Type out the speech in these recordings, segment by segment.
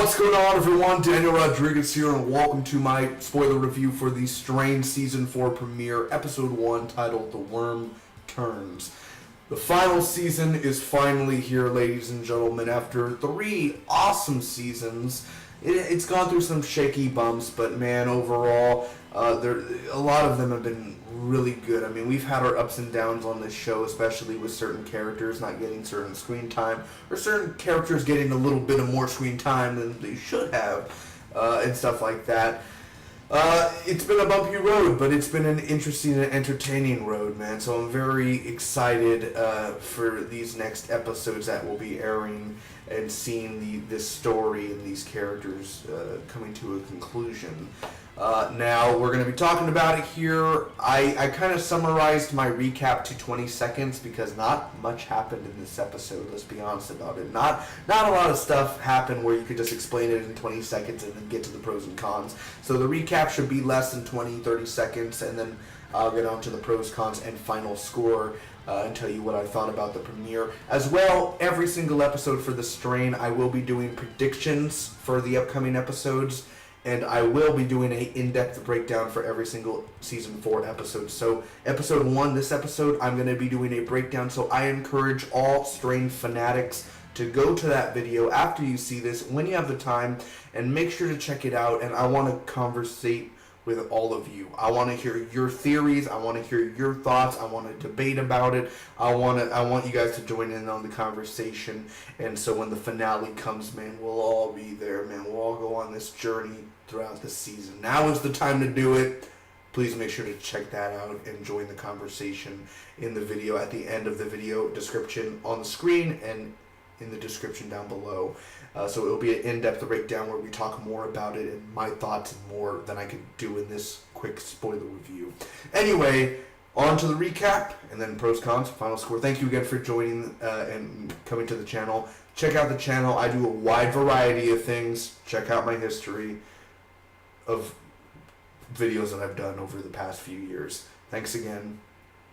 What's going on, everyone? Daniel Rodriguez here, and welcome to my spoiler review for the Strain Season 4 premiere, Episode 1, titled The Worm Turns. The final season is finally here, ladies and gentlemen. After 3 awesome seasons, it's gone through some shaky bumps, but man, overall, a lot of them have been really good. I mean, we've had our ups and downs on this show, especially with certain characters not getting certain screen time, or certain characters getting a little bit of more screen time than they should have, and stuff like that. It's been a bumpy road, but it's been an interesting and entertaining road, man. So I'm very excited for these next episodes that will be airing and seeing this story and these characters coming to a conclusion. Now, we're going to be talking about it here. I kind of summarized my recap to 20 seconds because not much happened in this episode, let's be honest about it. Not a lot of stuff happened where you could just explain it in 20 seconds and then get to the pros and cons. So the recap should be less than 20, 30 seconds, and then I'll get on to the pros, cons, and final score and tell you what I thought about the premiere. As well, every single episode for The Strain, I will be doing predictions for the upcoming episodes, and I will be doing an in-depth breakdown for every single Season 4 episode. So, Episode 1, this episode, I'm going to be doing a breakdown, so I encourage all Strain fanatics to go to that video after you see this, when you have the time, and make sure to check it out, and I want to conversate with all of you. I want to hear your theories. I want to hear your thoughts. I want to debate about it. I want you guys to join in on the conversation. And so when the finale comes, man, we'll all be there, man. We'll all go on this journey throughout the season. Now is the time to do it. Please make sure to check that out and join the conversation in the video at the end of the video description on the screen and in the description down below. So it'll be an in-depth breakdown where we talk more about it and my thoughts and more than I could do in this quick spoiler review. Anyway, on to the recap and then pros, cons, final score. Thank you again for joining and coming to the channel. Check out the channel. I do a wide variety of things. Check out my history of videos that I've done over the past few years. Thanks again.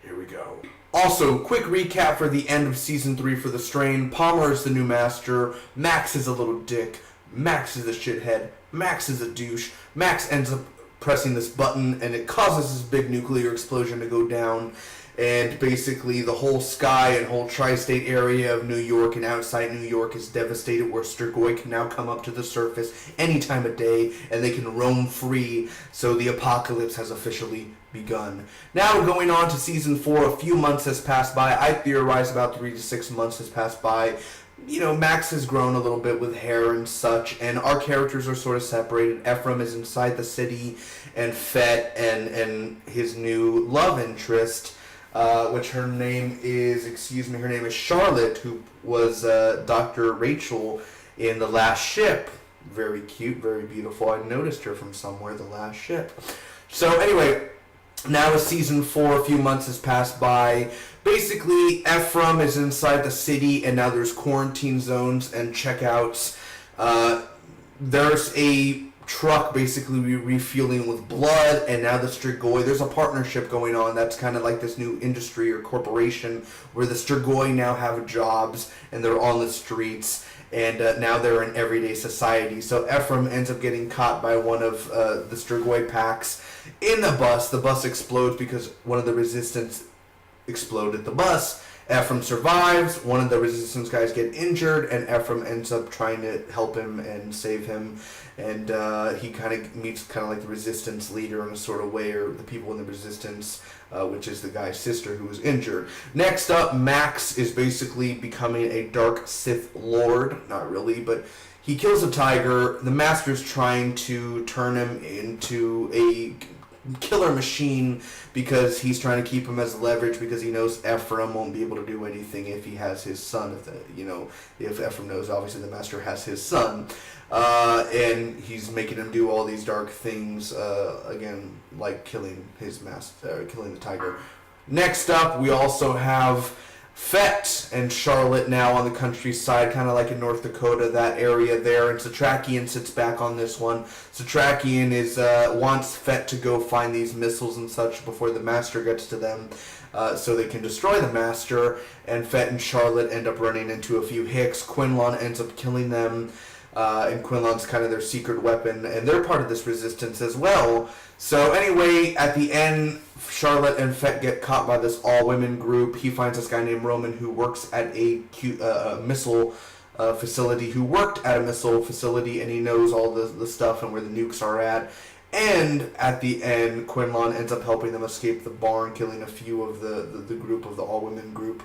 Here we go. Also, quick recap for the end of Season 3 for The Strain. Palmer is the new master. Max is a little dick. Max is a shithead. Max is a douche. Max ends up pressing this button, and it causes this big nuclear explosion to go down. And basically, the whole sky and whole tri-state area of New York and outside New York is devastated, where Strigoi can now come up to the surface any time of day, and they can roam free. So the apocalypse has officially begun. Now going on to Season 4, a few months has passed by. I theorize about 3 to 6 months has passed by. You know, Max has grown a little bit with hair and such, and our characters are sort of separated. Ephraim is inside the city, and Fett and his new love interest, which her name is Charlotte, who was Dr. Rachel in The Last Ship. Very cute, very beautiful. I noticed her from somewhere, The Last Ship. So anyway, now with Season 4, a few months has passed by. Basically, Ephraim is inside the city, and now there's quarantine zones and checkouts. There's a truck basically refueling with blood, and now the Strigoi, there's a partnership going on that's kind of like this new industry or corporation where the Strigoi now have jobs and they're on the streets, and now they're in everyday society. So Ephraim ends up getting caught by one of the Strigoi packs in the bus. The bus explodes because one of the resistance exploded the bus. Ephraim survives. One of the resistance guys get injured, and Ephraim ends up trying to help him and save him. And he kind of meets kind of like the resistance leader in a sort of way, or the people in the resistance, which is the guy's sister who was injured. Next up, Max is basically becoming a dark Sith Lord. Not really, but he kills a tiger. The Master's trying to turn him into a killer machine because he's trying to keep him as leverage, because he knows Ephraim won't be able to do anything if he has his son. If Ephraim knows, obviously the Master has his son, and he's making him do all these dark things, again, like killing his master, killing the tiger. Next up, we also have Fett and Charlotte now on the countryside, kind of like in North Dakota, that area there, and Satrakian sits back on this one. Satrakian wants Fett to go find these missiles and such before the Master gets to them, so they can destroy the Master, and Fett and Charlotte end up running into a few hicks. Quinlan ends up killing them. and Quinlan's kind of their secret weapon, and they're part of this resistance as well. So anyway, at the end, Charlotte and Fett get caught by this all-women group. He finds this guy named Roman who works at a missile facility, who worked at a missile facility, and he knows all the stuff and where the nukes are at. And at the end, Quinlan ends up helping them escape the barn, killing a few of the group of the all-women group.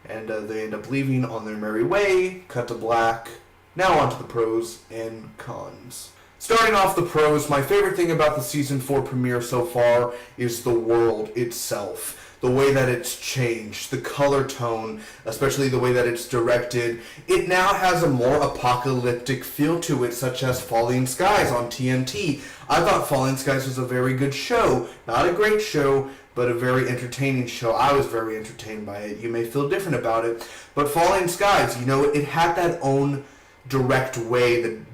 And they end up leaving on their merry way. Cut to black. Now on to the pros and cons. Starting off the pros, my favorite thing about the Season 4 premiere so far is the world itself. The way that it's changed, the color tone, especially the way that it's directed. It now has a more apocalyptic feel to it, such as Falling Skies on TNT. I thought Falling Skies was a very good show. Not a great show, but a very entertaining show. I was very entertained by it. You may feel different about it. But Falling Skies, it had that own direct way, the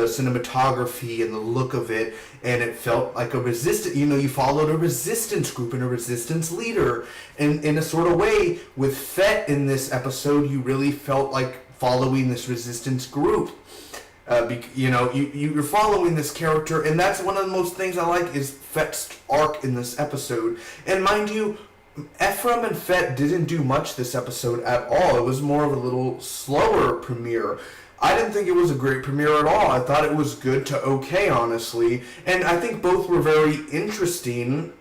cinematography and the look of it, and it felt like a resistance. You followed a resistance group and a resistance leader, and in a sort of way with Fett in this episode, you really felt like following this resistance group. You're following this character, and that's one of the most things I like is Fett's arc in this episode. And mind you, Ephraim and Fett didn't do much this episode at all. It was more of a little slower premiere. I didn't think it was a great premiere at all. I thought it was good to okay, honestly. And I think both were very interesting.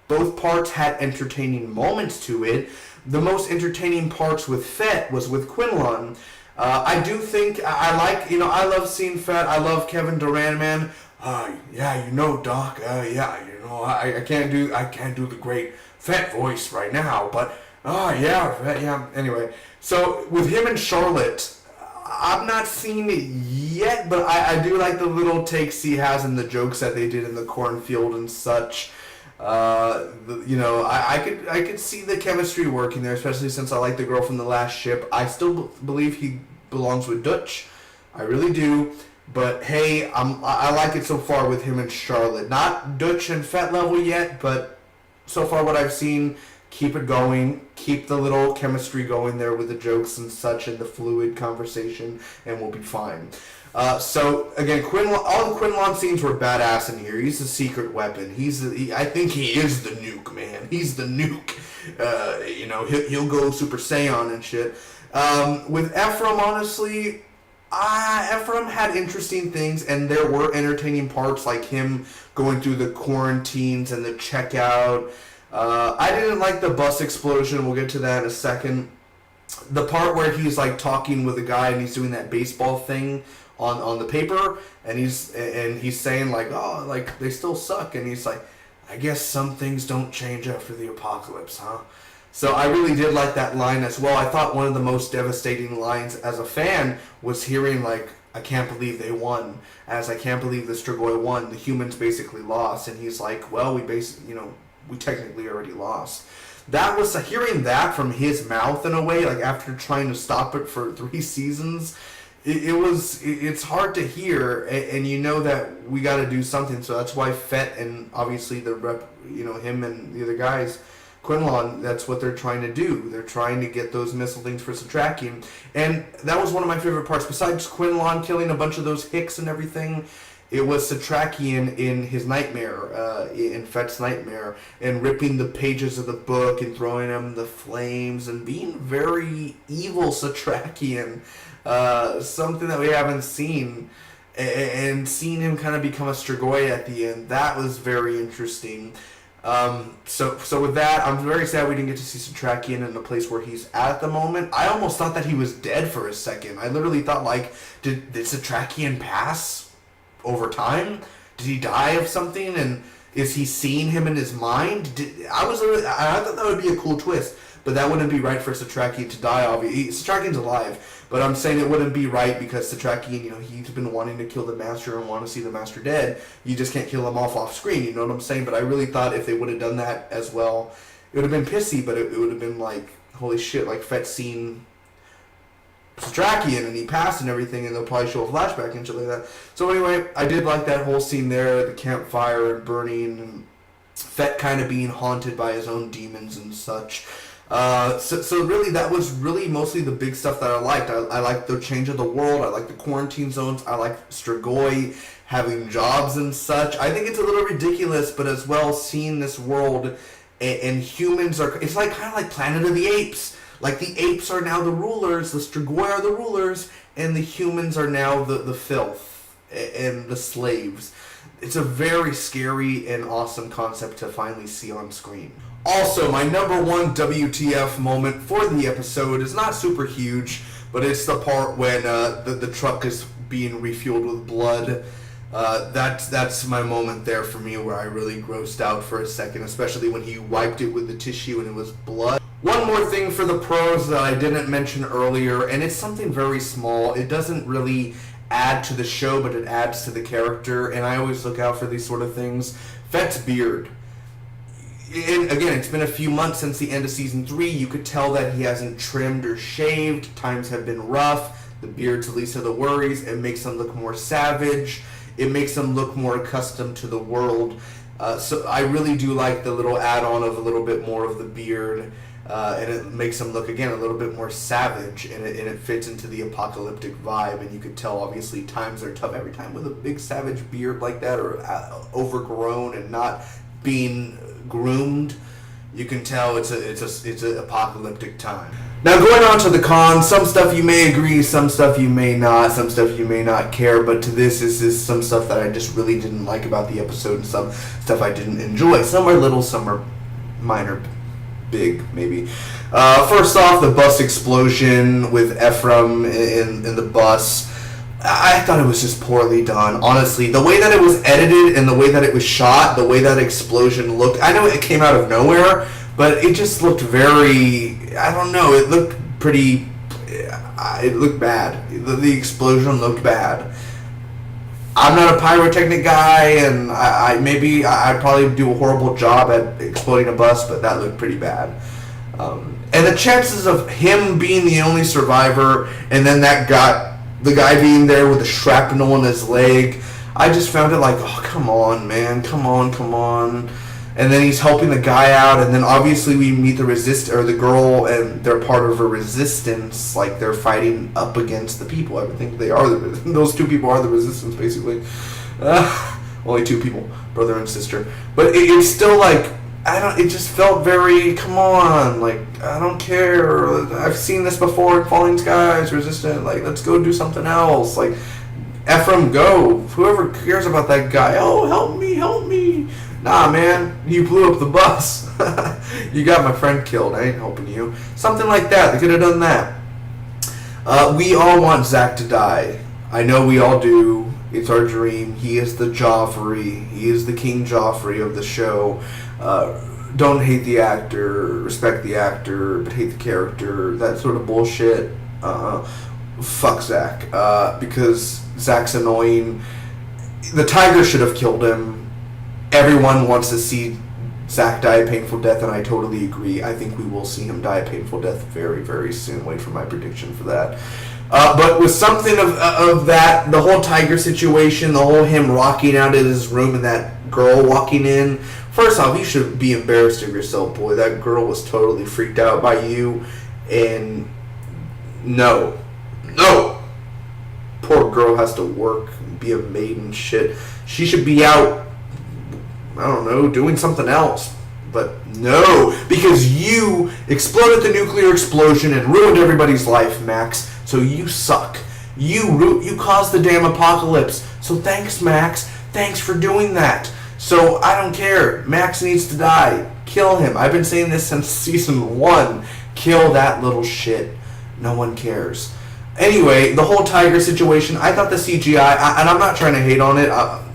Both parts had entertaining moments to it. The most entertaining parts with Fett was with Quinlan. I do think, I love seeing Fett. I love Kevin Durant, man. Doc, I can't do the great Fett voice right now, but Fett, anyway. So with him and Charlotte, I've not seen it yet, but I do like the little takes he has and the jokes that they did in the cornfield and such. I could see the chemistry working there, especially since I like the girl from The Last Ship. I still believe he belongs with Dutch. I really do. But hey, I like it so far with him and Charlotte. Not Dutch and Fett level yet, but so far what I've seen, keep it going. Keep the little chemistry going there with the jokes and such and the fluid conversation, and we'll be fine. So again, all the Quinlan scenes were badass in here. He's the secret weapon. I think he is the nuke, man. He's the nuke. He'll go Super Saiyan and shit. With Ephraim, honestly, Ephraim had interesting things, and there were entertaining parts, like him going through the quarantines and the checkout. I didn't like the bus explosion. We'll get to that in a second. The part where he's like talking with a guy and he's doing that baseball thing on the paper, and he's saying like, oh, like they still suck, and he's like, I guess some things don't change after the apocalypse, huh? So I really did like that line as well. I thought one of the most devastating lines as a fan was hearing like, I can't believe they won, as I can't believe the Strigoi won. The humans basically lost, and he's like, well, we technically already lost. That was hearing that from his mouth in a way, like after trying to stop it for 3 seasons. It's hard to hear, and you know that we got to do something. So that's why Fett and obviously him and the other guys, Quinlan, that's what they're trying to do. They're trying to get those missile things for Satrakian, and that was one of my favorite parts. Besides Quinlan killing a bunch of those Hicks and everything, it was Satrakian in his nightmare, in Fett's nightmare, and ripping the pages of the book and throwing them the flames and being very evil Satrakian. Something that we haven't seen, and seeing him kind of become a Strigoi at the end, that was very interesting. So with that, I'm very sad we didn't get to see Satrakian in the place where he's at the moment. I almost thought that he was dead for a second. I literally thought, like, did Satrakian pass over time? Did he die of something? And is he seeing him in his mind? I thought that would be a cool twist, but that wouldn't be right for Satrakian to die. Obviously, Satrakian's alive, but I'm saying it wouldn't be right because Satrakian, he's been wanting to kill the Master and want to see the Master dead. You just can't kill him off screen. You know what I'm saying? But I really thought if they would have done that as well, it would have been pissy, but it would have been like, holy shit, like Fett seen Satrakian and he passed and everything, and they'll probably show a flashback and shit like that. So anyway, I did like that whole scene there, the campfire and burning, and Fett kind of being haunted by his own demons and such. So really, that was really mostly the big stuff that I liked. I liked the change of the world. I liked the quarantine zones. I liked Strigoi having jobs and such. I think it's a little ridiculous, but as well, seeing this world and humans are, it's like kind of like Planet of the Apes. Like the apes are now the rulers, the Strigoi are the rulers, and the humans are now the filth and the slaves. It's a very scary and awesome concept to finally see on screen. Also, my number one WTF moment for the episode is not super huge, but it's the part when the truck is being refueled with blood. That's my moment there for me where I really grossed out for a second, especially when he wiped it with the tissue and it was blood. One more thing for the pros that I didn't mention earlier, and it's something very small. It doesn't really add to the show, but it adds to the character, and I always look out for these sort of things. Fett's beard. And again, it's been a few months since the end of season 3. You could tell that he hasn't trimmed or shaved. Times have been rough. The beard's the least of the worries. It makes him look more savage. It makes him look more accustomed to the world. So I really do like the little add-on of a little bit more of the beard. And it makes him look, again, a little bit more savage. And it fits into the apocalyptic vibe. And you could tell, obviously, times are tough every time with a big savage beard like that, or overgrown and not being groomed. You can tell it's an apocalyptic time. Now, going on to the cons, some stuff you may agree, some stuff you may not, some stuff you may not care, but to this is some stuff that I just really didn't like about the episode, and some stuff I didn't enjoy. Some are little, some are minor, big, maybe. First off, the bus explosion with Ephraim in the bus. I thought it was just poorly done, honestly. The way that it was edited and the way that it was shot, the way that explosion looked, I know it came out of nowhere, but it just looked very, I don't know, it looked pretty, it looked bad. The explosion looked bad. I'm not a pyrotechnic guy, and I'd probably do a horrible job at exploding a bus, but that looked pretty bad. And the chances of him being the only survivor, and then the guy being there with the shrapnel in his leg, I just found it like, oh, come on, man, come on. And then he's helping the guy out, and then obviously we meet the girl, and they're part of a resistance, like they're fighting up against the people. I think they are those two people are the resistance, basically. Only two people, brother and sister. But it's still like, it just felt very, come on, like, I don't care, I've seen this before in Falling Skies, Resistant, like, let's go do something else, like, Ephraim, go, whoever cares about that guy, oh, help me, nah, man, you blew up the bus, you got my friend killed, I ain't helping you, something like that, they could have done that. We all want Zach to die, I know we all do, it's our dream, he is the Joffrey, he is the King Joffrey of the show. Don't hate the actor, respect the actor, but hate the character, that sort of bullshit. Fuck Zach, because Zach's annoying. The tiger should have killed him. Everyone wants to see Zach die a painful death, and I totally agree. I think we will see him die a painful death very, very soon. Wait for my prediction for that. But with something of that, the whole tiger situation, the whole him rocking out of his room and that girl walking in, first off, you should be embarrassed of yourself, boy. That girl was totally freaked out by you, and no. Poor girl has to work and be a maid and shit. She should be out, I don't know, doing something else. But no, because you exploded the nuclear explosion and ruined everybody's life, Max. So you suck. You caused the damn apocalypse. So thanks, Max. Thanks for doing that. So I don't care. Max needs to die. Kill him. I've been saying this since season 1. Kill that little shit. No one cares. Anyway, the whole tiger situation, I thought the CGI, and I'm not trying to hate on it,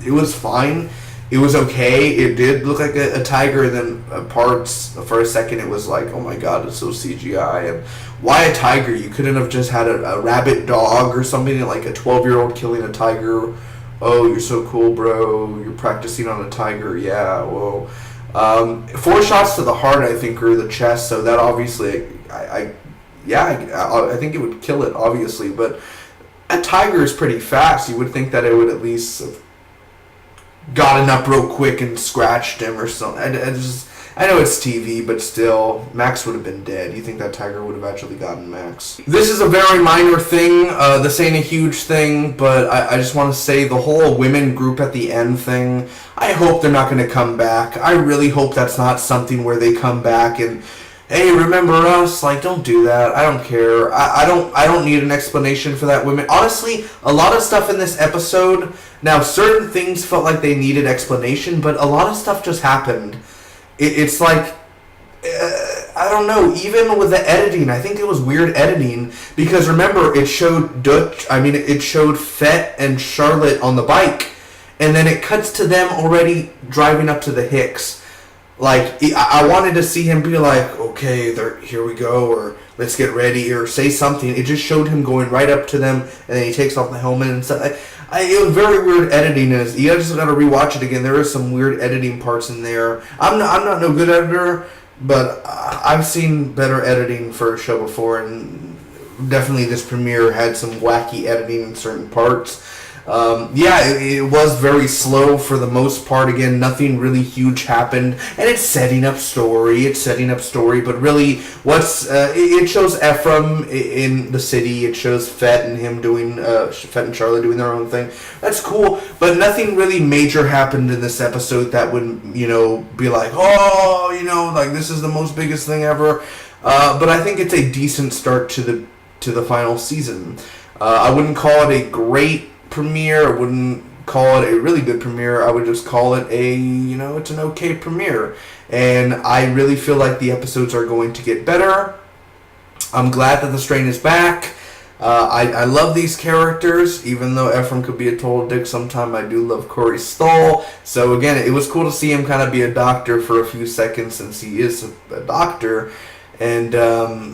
it was fine. It was okay. It did look like a tiger, and then parts, for a second, it was like, oh my god, it's so CGI. And why a tiger? You couldn't have just had a rabbit dog or something, like a 12-year-old killing a tiger. Oh, you're so cool, bro. You're practicing on a tiger. Yeah, whoa. 4 shots to the heart, I think, or the chest, so that obviously, I think it would kill it, obviously, but a tiger is pretty fast. You would think that it would at least have gotten up real quick and scratched him or something. I know it's TV, but still, Max would have been dead. You think that tiger would have actually gotten Max? This is a very minor thing. This ain't a huge thing, but I just want to say the whole women group at the end thing, I hope they're not going to come back. I really hope that's not something where they come back and, hey, remember us? Like, don't do that. I don't care. I don't need an explanation for that women. Honestly, a lot of stuff in this episode, now certain things felt like they needed explanation, but a lot of stuff just happened. It's like, I don't know, even with the editing, I think it was weird editing, because remember, it showed it showed Fett and Charlotte on the bike, and then it cuts to them already driving up to the Hicks. Like, I wanted to see him be like, okay, here we go, or let's get ready, or say something. It just showed him going right up to them, and then he takes off the helmet and stuff. It was very weird editing. You just got to rewatch it again. There are some weird editing parts in there. I'm not no good editor, but I've seen better editing for a show before, and definitely this premiere had some wacky editing in certain parts. It was very slow for the most part. Again, nothing really huge happened, and it's setting up story. But really, it shows Ephraim in the city. It shows Fett and him doing Fett and Charlotte doing their own thing. That's cool, but nothing really major happened in this episode that would be like, oh, like this is the most biggest thing ever. But I think it's a decent start to the final season. I wouldn't call it a great premiere. I wouldn't call it a really good premiere. I would just call it it's an okay premiere. And I really feel like the episodes are going to get better. I'm glad that the strain is back. I love these characters, even though Ephraim could be a total dick sometime. I do love Corey Stoll. So again, it was cool to see him kind of be a doctor for a few seconds, since he is a doctor. And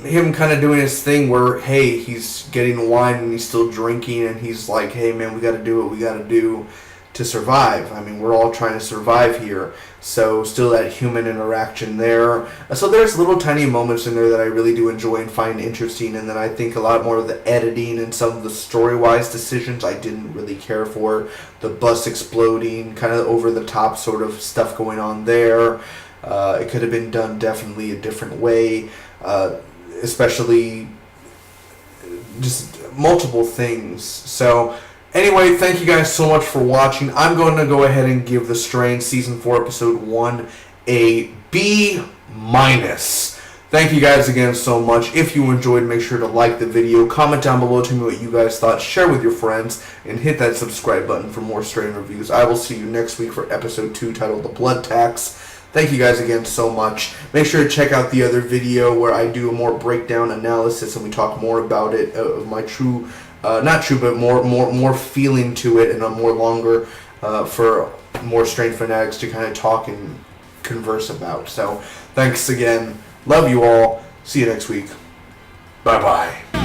him kind of doing his thing where, hey, he's getting wine and he's still drinking, and he's like, hey, man, we got to do what we got to do to survive. I mean, we're all trying to survive here. So still that human interaction there. So there's little tiny moments in there that I really do enjoy and find interesting. And then I think a lot more of the editing and some of the story-wise decisions I didn't really care for. The bus exploding, kind of over-the-top sort of stuff going on there. It could have been done definitely a different way, especially just multiple things. So anyway, thank you guys so much for watching. I'm going to go ahead and give The Strain Season 4 Episode 1 a B-. Thank you guys again so much. If you enjoyed, make sure to like the video, comment down below, tell me what you guys thought, share with your friends, and hit that subscribe button for more Strain reviews. I will see you next week for Episode 2 titled The Blood Tax. Thank you guys again so much. Make sure to check out the other video where I do a more breakdown analysis and we talk more about it, of my but more feeling to it, and a more longer for more Strain fanatics to kind of talk and converse about. So thanks again. Love you all. See you next week. Bye-bye.